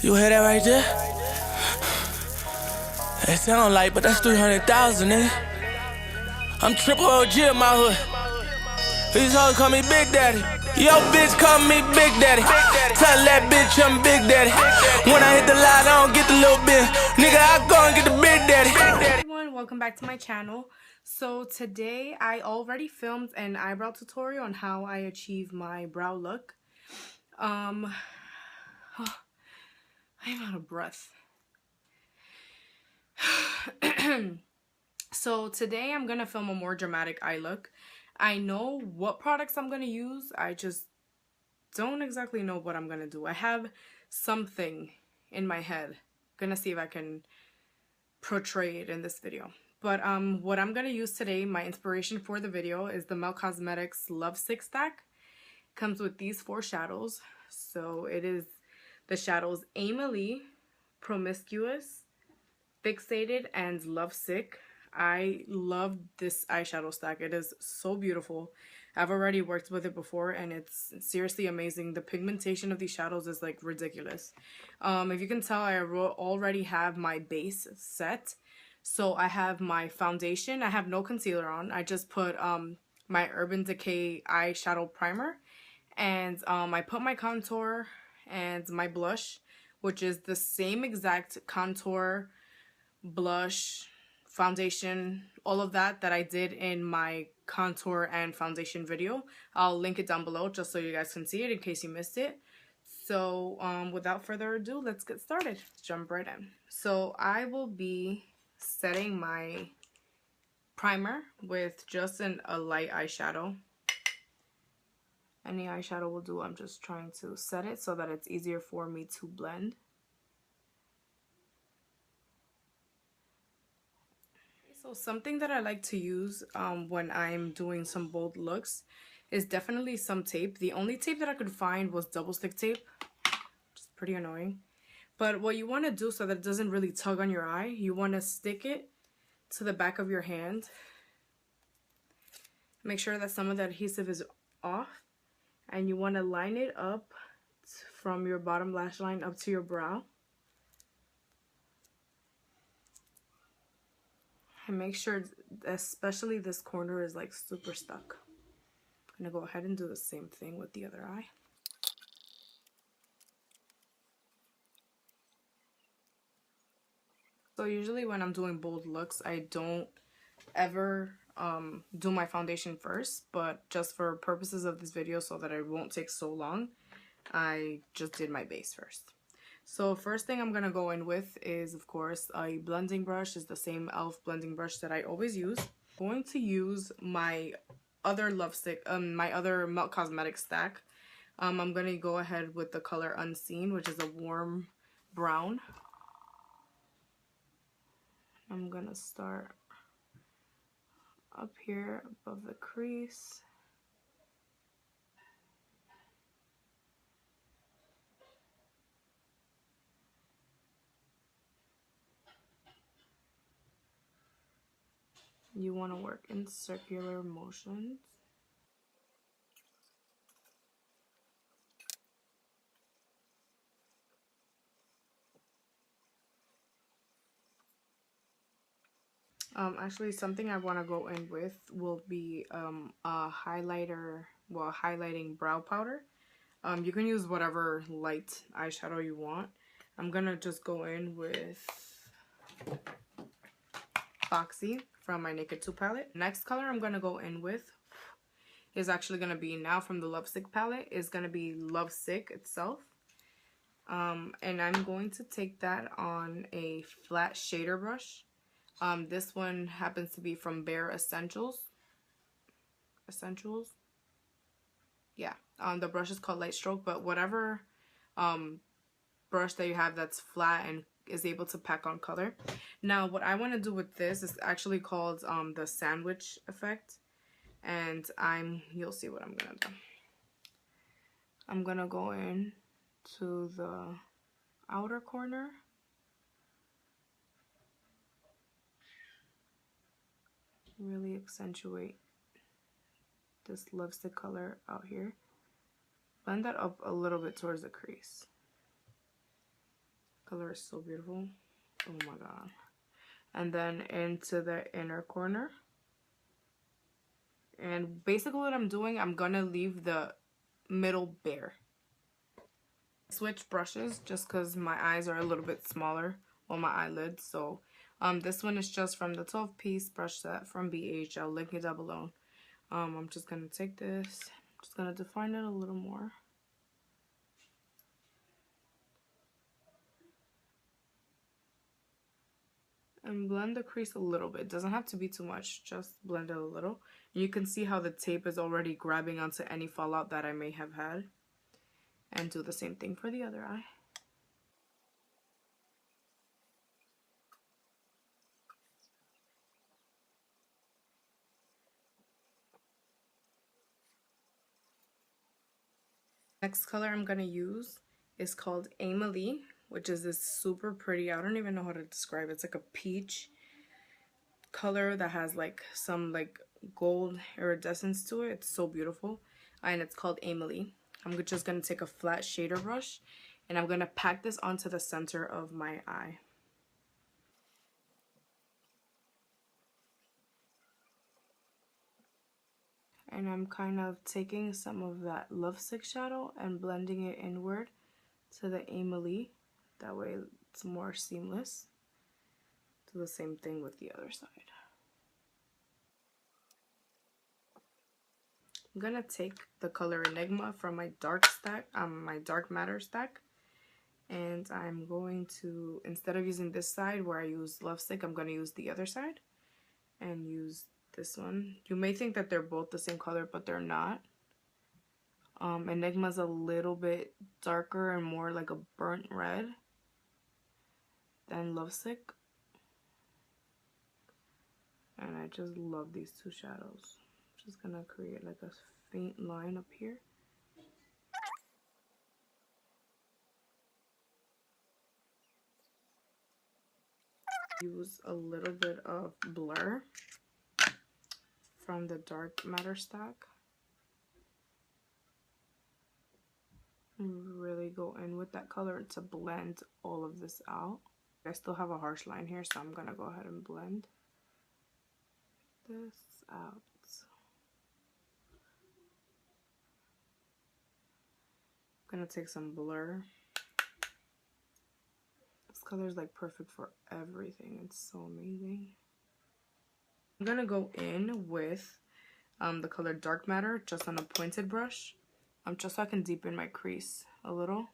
You hear that right there? It sound like, but that's 300,000, nigga. I'm triple OG in my hood. These hoes call me Big Daddy. Yo, bitch, call me Big Daddy. Tell that bitch I'm Big Daddy. When I hit the line, I don't get the little bit. Nigga, I go and get the Big Daddy. Hey everyone, welcome back to my channel. So today I already filmed an eyebrow tutorial on how I achieve my brow look. I'm out of breath. So today I'm gonna film a more dramatic eye look. I know what products I'm gonna use, I just don't exactly know what I'm gonna do. I have something in my head. Gonna see if I can portray it in this video. But what I'm gonna use today, my inspiration for the video, is the Melt Cosmetics Lovesick Stack. Comes with these 4 shadows. So it is the shadows Aimily, Promiscuous, Fixated, and Lovesick. I love this eyeshadow stack. It is so beautiful. I've already worked with it before and it's seriously amazing. The pigmentation of these shadows is like ridiculous. If you can tell, I already have my base set. So I have my foundation. I have no concealer on. I just put my Urban Decay eyeshadow primer. And I put my contour and my blush, which is the same exact contour, blush, foundation, all of that I did in my contour and foundation video. I'll link it down below just so you guys can see it in case you missed it. So without further ado, let's get started. Let's jump right in. So I will be setting my primer with just a light eyeshadow. Any eyeshadow will do. I'm just trying to set it so that it's easier for me to blend. So something that I like to use when I'm doing some bold looks is definitely some tape. The only tape that I could find was double stick tape, which is pretty annoying. But what you want to do so that it doesn't really tug on your eye, you want to stick it to the back of your hand. Make sure that some of the adhesive is off. And you want to line it up from your bottom lash line up to your brow. And make sure, especially this corner is like super stuck. I'm going to go ahead and do the same thing with the other eye. So usually when I'm doing bold looks, I don't ever do my foundation first, but just for purposes of this video so that it won't take so long, I just did my base first. So first thing I'm gonna go in with is, of course, a blending brush. Is the same e.l.f. blending brush that I always use. I'm going to use my other Lovesick, my other Melt Cosmetics stack. I'm gonna go ahead with the color Unseen, which is a warm brown. I'm gonna start up here above the crease. You want to work in circular motions. Actually, something I want to go in with will be a highlighter, well, highlighting brow powder. You can use whatever light eyeshadow you want. I'm gonna just go in with Foxy from my Naked 2 palette. Next color I'm gonna go in with is actually gonna be, now from the Lovesick palette, is gonna be Lovesick itself. And I'm going to take that on a flat shader brush. This one happens to be from Bare Essentials. Yeah, the brush is called Light Stroke, but whatever brush that you have that's flat and is able to pack on color. Now what I want to do with this is actually called the sandwich effect, and you'll see what I'm gonna do. I'm gonna go in to the outer corner. Really accentuate this Lovesick color out here. Blend that up a little bit towards the crease. Color is so beautiful. Oh my god. And then into the inner corner. And basically what I'm doing, I'm gonna leave the middle bare. Switch brushes just because my eyes are a little bit smaller on my eyelids. So this one is just from the 12-piece brush set from BH. I'll link it down below. I'm just gonna take this, just gonna define it a little more. And blend the crease a little bit. It doesn't have to be too much, just blend it a little. You can see how the tape is already grabbing onto any fallout that I may have had. And do the same thing for the other eye. Next color I'm going to use is called Emily, which is this super pretty, I don't even know how to describe it. It's like a peach color that has like some like gold iridescence to it. It's so beautiful. And it's called Emily. I'm just going to take a flat shader brush and I'm going to pack this onto the center of my eye. And I'm kind of taking some of that Lovesick shadow and blending it inward to the Emily. That way it's more seamless. Do the same thing with the other side. I'm gonna take the color Enigma from my dark stack, my dark matter stack, and I'm going to, instead of using this side where I use Lovesick, I'm gonna use the other side and use this one. You may think that they're both the same color, but they're not. Enigma's a little bit darker and more like a burnt red than Lovesick. And I just love these two shadows. I'm just gonna create like a faint line up here. Use a little bit of blur from the dark matter stack. Really go in with that color to blend all of this out. I still have a harsh line here, so I'm gonna go ahead and blend this out. I'm gonna take some blur. This color is like perfect for everything. It's so amazing. I'm gonna go in with the color Dark Matter just on a pointed brush, just so I can deepen my crease a little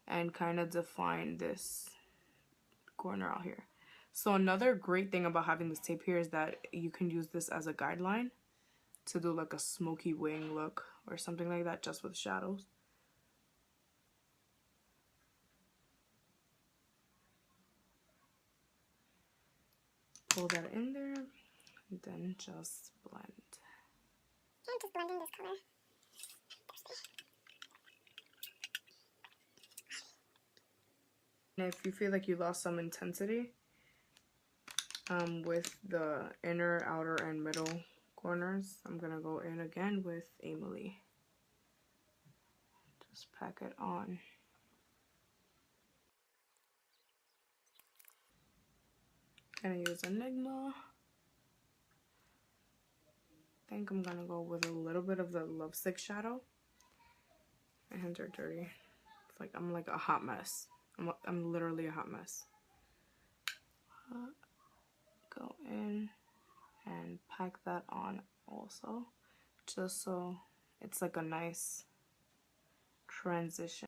and kind of define this corner out here. So another great thing about having this tape here is that you can use this as a guideline to do like a smoky wing look or something like that, just with shadows. Pull that in there and then just blend. I'm just blending this color. And if you feel like you lost some intensity with the inner, outer, and middle corners, I'm gonna go in again with Emily. Just pack it on. Gonna use Enigma. I think I'm gonna go with a little bit of the Lovesick shadow. My hands are dirty. It's like I'm like a hot mess. I'm literally a hot mess. Go in and pack that on also, just so it's like a nice transition.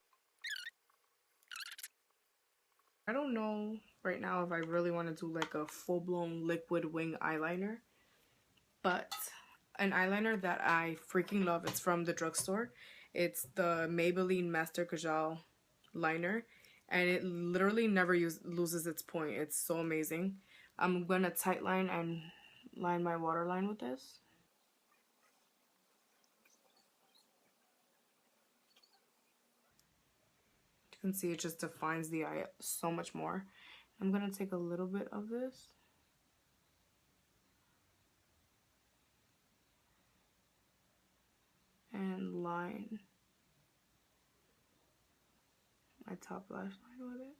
I don't know right now if I really want to do like a full-blown liquid wing eyeliner, but an eyeliner that I freaking love, it's from the drugstore. It's the Maybelline Master Kajal liner, and it literally never loses its point. It's so amazing. I'm gonna tightline and line my waterline with this. You can see it just defines the eye so much more. I'm gonna take a little bit of this and line my top lash line with it.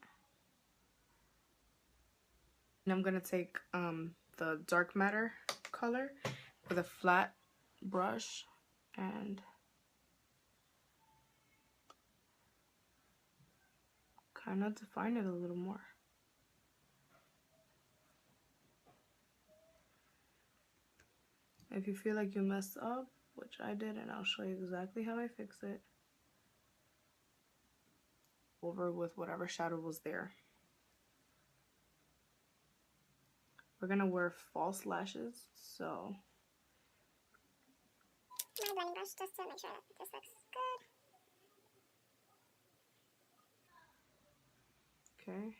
And I'm gonna take the dark matter color with a flat brush and kind of define it a little more. If you feel like you messed up, which I did, and I'll show you exactly how I fix it, over with whatever shadow was there. We're gonna wear false lashes, so My blending brush just to make sure that this looks good. okay.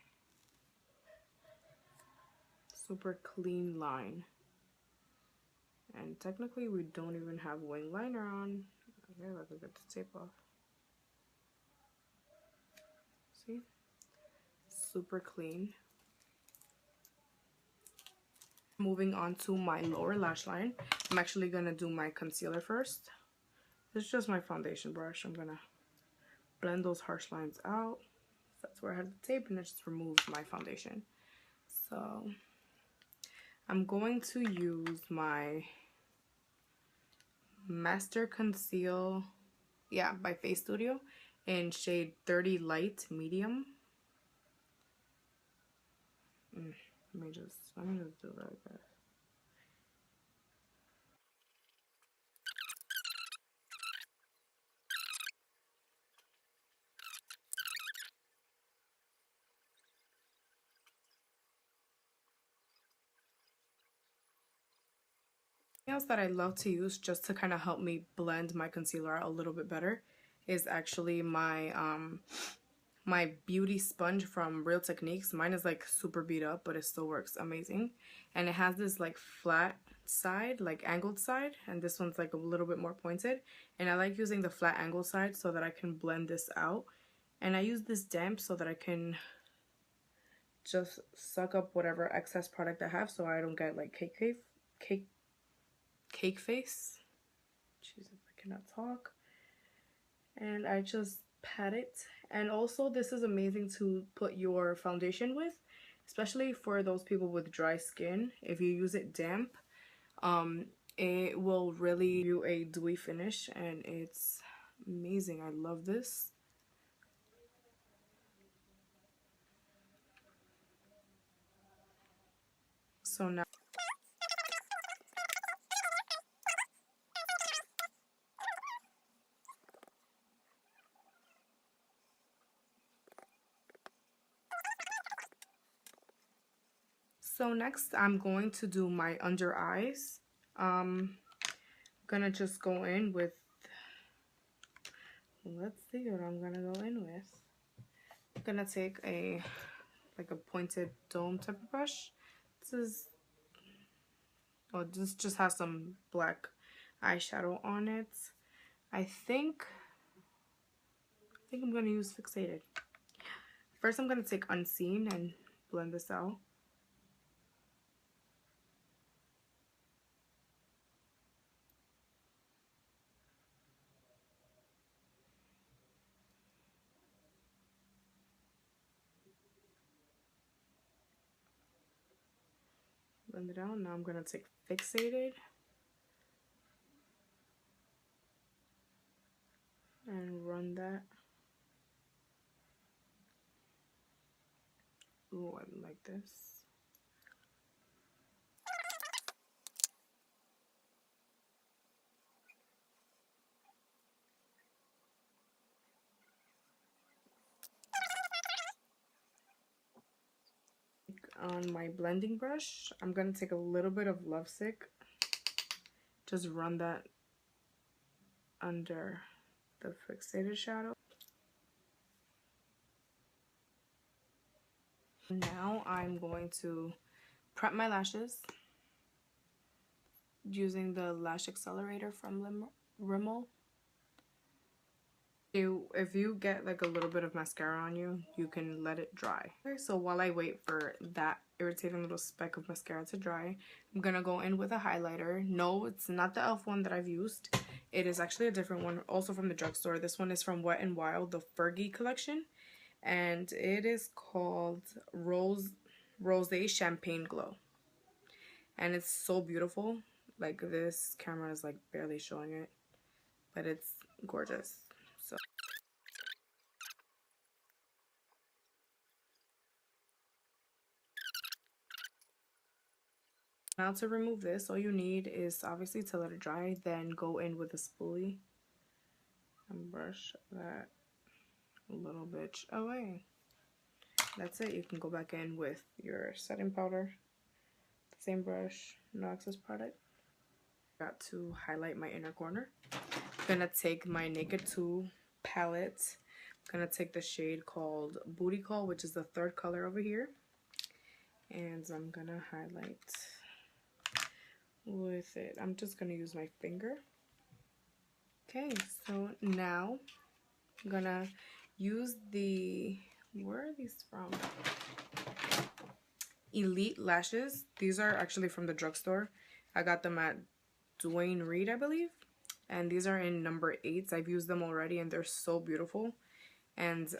Super clean line. And technically we don't even have wing liner on. Okay, let me get the tape off. See? Super clean. Moving on to my lower lash line. I'm actually gonna do my concealer first. This is just my foundation brush. I'm gonna blend those harsh lines out. That's where I had the tape, and it just removes my foundation. So I'm going to use my Master Conceal, yeah, by Face Studio in shade 30 Light Medium. Let me just do it like that. Something else that I love to use just to kind of help me blend my concealer out a little bit better is actually my my beauty sponge from Real Techniques. Mine is like super beat up, but it still works amazing. And it has this like flat side, like angled side, and this one's like a little bit more pointed. And I like using the flat angled side so that I can blend this out. And I use this damp so that I can just suck up whatever excess product I have so I don't get like cake face. Jeez, if I cannot talk. And I just pat it. And also this is amazing to put your foundation with, especially for those people with dry skin. If you use it damp, it will really give you a dewy finish, and it's amazing. I love this. So now next I'm going to do my under eyes. Gonna just go in with, let's see what I'm gonna go in with. I'm gonna take a like a pointed dome type of brush. This just has some black eyeshadow on it. I think I'm gonna use Fixated. First I'm gonna take Unseen and blend this out. Blend it out. Now I'm gonna take Fixated and run that. Ooh, I like this. On my blending brush, I'm gonna take a little bit of Lovesick. Just run that under the Fixated shadow. Now I'm going to prep my lashes using the Lash Accelerator from Rimmel. If you get like a little bit of mascara on you, you can let it dry. Okay, so while I wait for that irritating little speck of mascara to dry, I'm gonna go in with a highlighter. No, it's not the e.l.f. one that I've used. It is actually a different one, also from the drugstore. This one is from Wet n Wild, the Fergie collection, and it is called Rosé Champagne Glow. And it's so beautiful. Like, this camera is like barely showing it, but it's gorgeous. So now to remove this, all you need is obviously to let it dry, then go in with a spoolie and brush that little bitch away. That's it. You can go back in with your setting powder, the same brush, no excess product. Got to highlight my inner corner. I'm gonna take my Naked 2 palette. I'm gonna take the shade called Bootycall, which is the third color over here, and I'm gonna highlight with it. I'm just gonna use my finger. Okay, so now I'm gonna use the, where are these from? Elite lashes. These are actually from the drugstore. I got them at Duane Reade, I believe. And these are in number 8s. I've used them already and they're so beautiful. And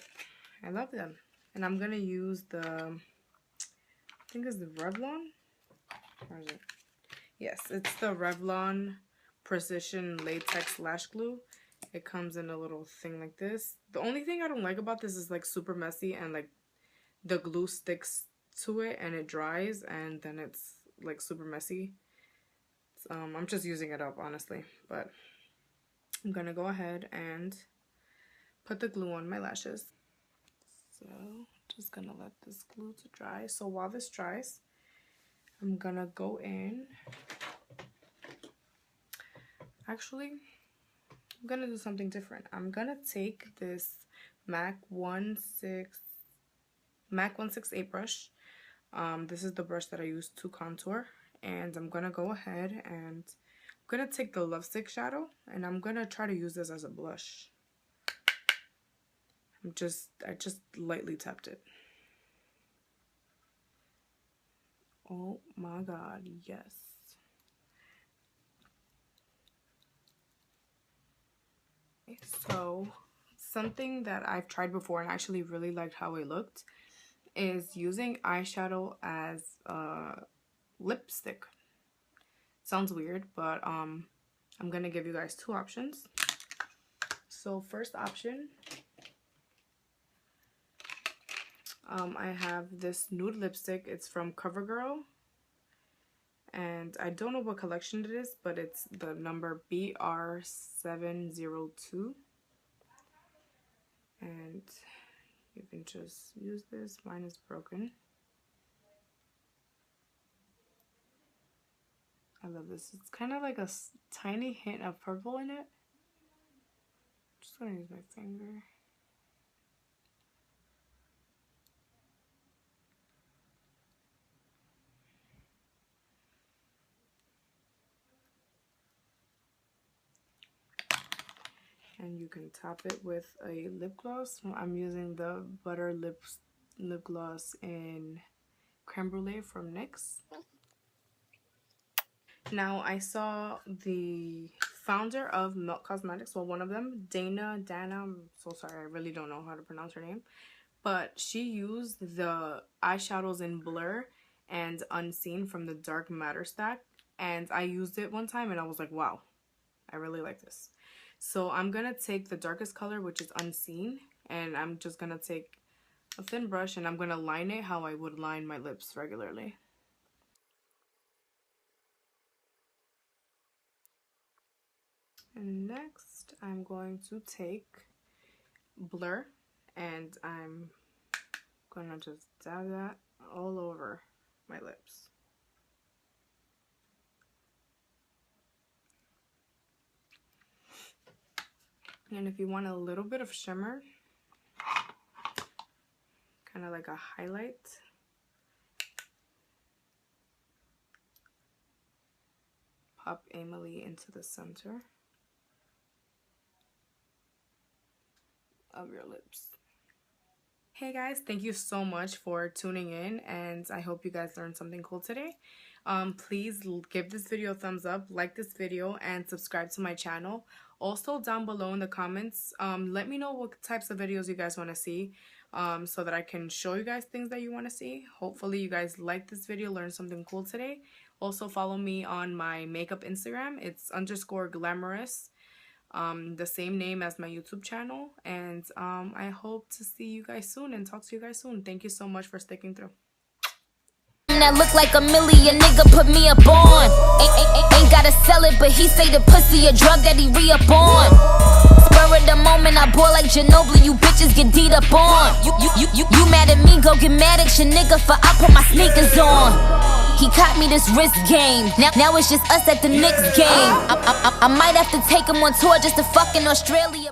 I love them. And I'm gonna use the, I think it's the Revlon. Where is it? Yes, it's the Revlon Precision Latex Lash Glue. It comes in a little thing like this. The only thing I don't like about this is like super messy and like the glue sticks to it and it dries and then it's like super messy. I'm just using it up honestly, but I'm gonna go ahead and put the glue on my lashes. So just gonna let this glue to dry. So while this dries, I'm gonna go in. Actually, I'm gonna do something different. I'm gonna take this MAC 168 brush. This is the brush that I use to contour, and I'm gonna go ahead and I'm gonna take the Love Stick shadow and I'm gonna try to use this as a blush. I just lightly tapped it. Oh my god, yes. So something that I've tried before and actually really liked how it looked is using eyeshadow as a lipstick. Sounds weird, but I'm gonna give you guys two options. So first option, I have this nude lipstick. It's from CoverGirl, and I don't know what collection it is, but it's the number BR702, and you can just use this. Mine is broken. I love this. It's kind of like a tiny hint of purple in it. Just gonna use my finger. And you can top it with a lip gloss. I'm using the Butter lip gloss in Creme Brulee from NYX. Now, I saw the founder of Milk Cosmetics, well, one of them, Dana, I'm so sorry, I really don't know how to pronounce her name, but she used the eyeshadows in Blur and Unseen from the Dark Matter stack, and I used it one time and I was like, wow, I really like this. So I'm gonna take the darkest color, which is Unseen, and I'm just gonna take a thin brush and I'm gonna line it how I would line my lips regularly. And next, I'm going to take Blur, and I'm gonna just dab that all over my lips. And if you want a little bit of shimmer, kind of like a highlight, pop Emily into the center of your lips. Hey guys, thank you so much for tuning in, and I hope you guys learned something cool today. Please give this video a thumbs up, like this video, and subscribe to my channel. Also, down below in the comments, let me know what types of videos you guys want to see, so that I can show you guys things that you want to see. Hopefully you guys like this video, learned something cool today. Also follow me on my makeup Instagram. It's _glamorous, the same name as my YouTube channel. And I hope to see you guys soon and talk to you guys soon. Thank you so much for sticking through. That look like a million, nigga put me up on. Ain't gotta sell it, but he say the pussy a drug that he re-up on. Spur of the moment, I bore like Ginobili, you bitches get deed up on. You mad at me, go get mad at your nigga for I put my sneakers on. He caught me this wrist game, now it's just us at the Knicks game. I might have to take him on tour just to fuck in Australia.